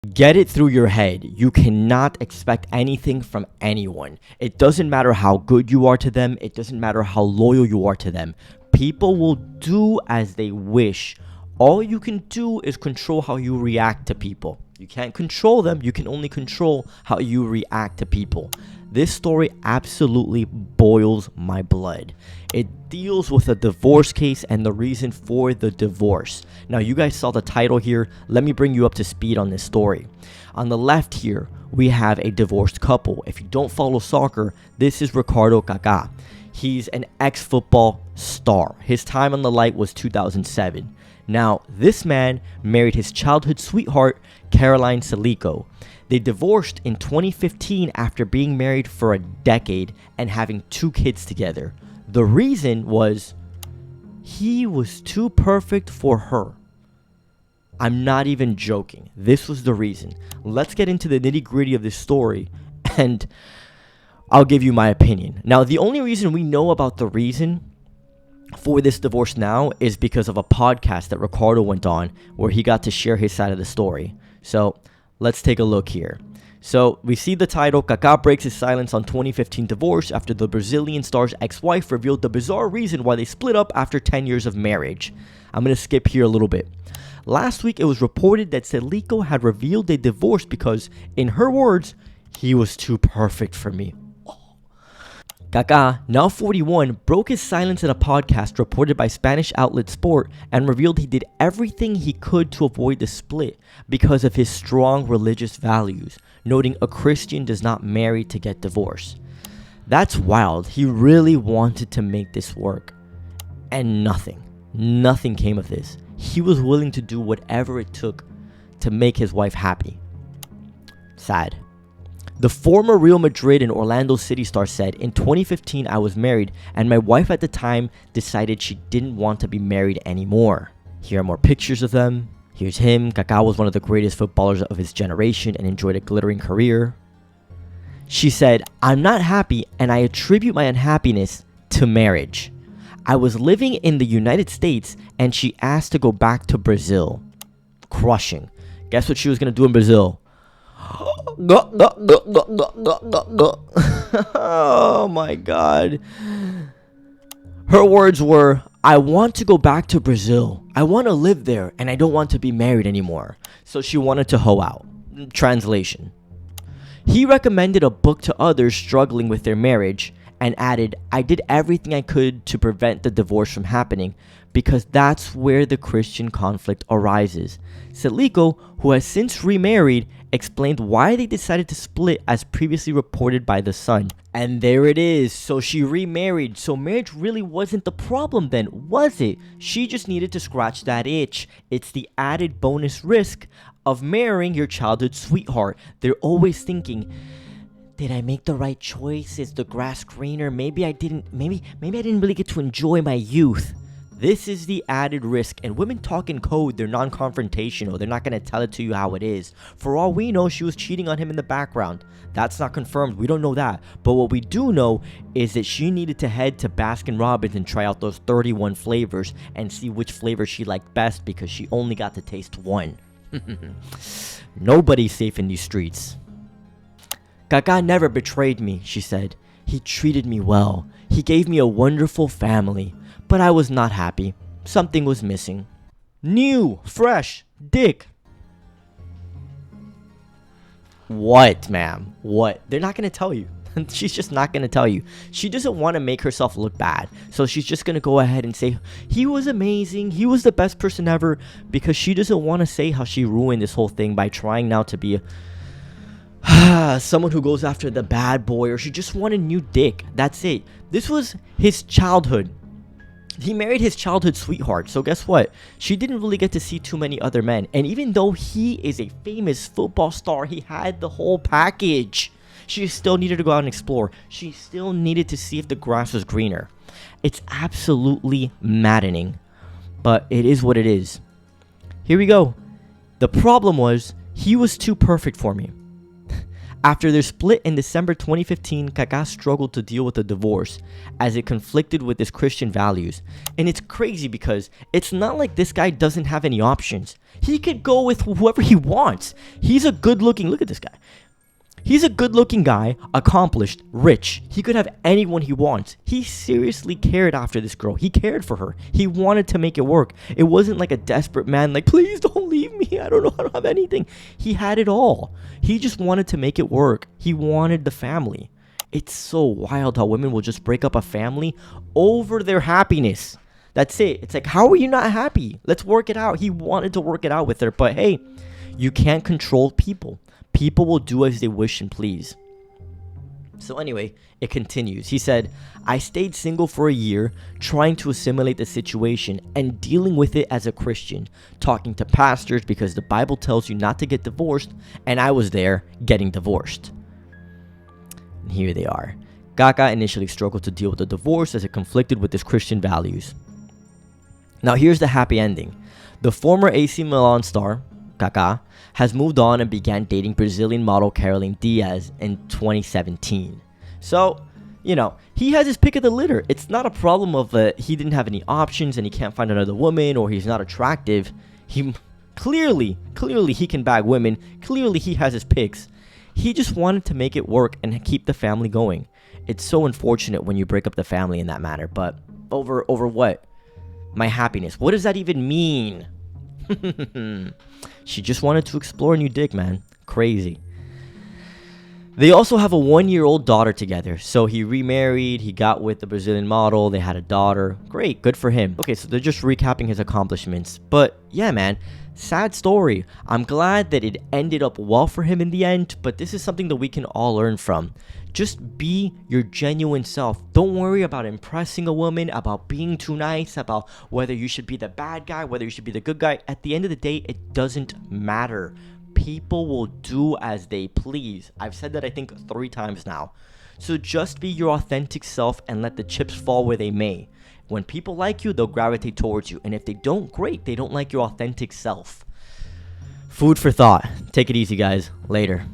Get it through your head. You cannot expect anything from anyone. It doesn't matter how good you are to them. It doesn't matter how loyal you are to them. People will do as they wish. All you can do is control how you react to people. You can't control them. You can only control how you react to people. This story absolutely boils my blood. It deals with a divorce case and the reason for the divorce. Now, you guys saw the title here. Let me bring you up to speed on this story. On the left here, we have a divorced couple. If you don't follow soccer, this is Ricardo Kaka. He's an ex-football star. His time on the light was 2007. Now, this man married his childhood sweetheart, Caroline Salico. They divorced in 2015 after being married for a decade and having 2 kids together. The reason was he was too perfect for her. I'm not even joking. This was the reason. Let's get into the nitty-gritty of this story and I'll give you my opinion. Now, the only reason we know about the reason for this divorce now is because of a podcast that Ricardo went on where he got to share his side of the story. So let's take a look here. So we see the title, Kaka breaks his silence on 2015 divorce after the Brazilian star's ex-wife revealed the bizarre reason why they split up after 10 years of marriage. I'm going to skip here a little bit. Last week, it was reported that Salico had revealed they divorced because, in her words, he was too perfect for me. Kaka, now 41, broke his silence in a podcast reported by Spanish outlet Sport and revealed he did everything he could to avoid the split because of his strong religious values, noting a Christian does not marry to get divorced. That's wild. He really wanted to make this work. And nothing came of this. He was willing to do whatever it took to make his wife happy. Sad. The former Real Madrid and Orlando City star said, in 2015 I was married and my wife at the time decided she didn't want to be married anymore. Here are more pictures of them. Here's him. Kaka was one of the greatest footballers of his generation and enjoyed a glittering career. She said, I'm not happy and I attribute my unhappiness to marriage. I was living in the United States and she asked to go back to Brazil. Crushing. Guess what she was going to do in Brazil? Oh my god. Her words were, I want to go back to Brazil. I want to live there and I don't want to be married anymore. So she wanted to hoe out. Translation. He recommended a book to others struggling with their marriage and added, I did everything I could to prevent the divorce from happening because that's where the Christian conflict arises. Salico, who has since remarried, explained why they decided to split as previously reported by The Sun. And there it is. So she remarried. So marriage really wasn't the problem then, was it? She just needed to scratch that itch. It's the added bonus risk of marrying your childhood sweetheart. They're always thinking, did I make the right choice? Is the grass greener? Maybe I didn't really get to enjoy my youth. This is the added risk, and women talk in code. They're non-confrontational. They're not going to tell it to you how it is. For all we know, she was cheating on him in the background. That's not confirmed. We don't know that. But what we do know is that she needed to head to Baskin-Robbins and try out those 31 flavors and see which flavor she liked best because she only got to taste one. Nobody's safe in these streets. Kaka never betrayed me, she said. He treated me well. He gave me a wonderful family. But I was not happy. Something was missing. New, fresh, dick. What, ma'am? What? They're not going to tell you. She's just not going to tell you. She doesn't want to make herself look bad. So she's just going to go ahead and say, he was amazing. He was the best person ever. Because she doesn't want to say how she ruined this whole thing by trying now to be someone who goes after the bad boy. Or she just wanted new dick. That's it. This was his childhood. He married his childhood sweetheart, so guess what? She didn't really get to see too many other men. And even though he is a famous football star, he had the whole package. She still needed to go out and explore. She still needed to see if the grass was greener. It's absolutely maddening, but it is what it is. Here we go. The problem was, he was too perfect for me. After their split in December 2015, Kaka struggled to deal with the divorce as it conflicted with his Christian values. And it's crazy because it's not like this guy doesn't have any options. He could go with whoever he wants. He's a good-looking, look at this guy. He's a good-looking guy, accomplished, rich. He could have anyone he wants. He seriously cared after this girl. He cared for her. He wanted to make it work. It wasn't like a desperate man like, please don't leave me. I don't have anything. He had it all. He just wanted to make it work. He wanted the family. It's so wild how women will just break up a family over their happiness. That's it. It's like, how are you not happy? Let's work it out. He wanted to work it out with her. But hey, you can't control people. People will do as they wish and please. So anyway, it continues. He said, I stayed single for a year, trying to assimilate the situation and dealing with it as a Christian, talking to pastors because the Bible tells you not to get divorced, and I was there getting divorced. And here they are. Kaka initially struggled to deal with the divorce as it conflicted with his Christian values. Now here's the happy ending. The former AC Milan star, Kaka, has moved on and began dating Brazilian model Caroline Diaz in 2017. So, you know, he has his pick of the litter. It's not a problem of he didn't have any options and he can't find another woman or he's not attractive. He clearly he can bag women. Clearly he has his picks. He just wanted to make it work and keep the family going. It's so unfortunate when you break up the family in that manner, but over what? My happiness. What does that even mean? She just wanted to explore a new dick, man. Crazy. They also have a 1-year-old daughter together. So he remarried, he got with the Brazilian model, they had a daughter. Great, good for him. Okay, so they're just recapping his accomplishments. But yeah, man, sad story. I'm glad that it ended up well for him in the end, but this is something that we can all learn from. Just be your genuine self. Don't worry about impressing a woman, about being too nice, about whether you should be the bad guy, whether you should be the good guy. At the end of the day, it doesn't matter. People will do as they please. I've said that I think 3 times now. So just be your authentic self and let the chips fall where they may. When people like you, they'll gravitate towards you. And if they don't, great. They don't like your authentic self. Food for thought. Take it easy, guys. Later.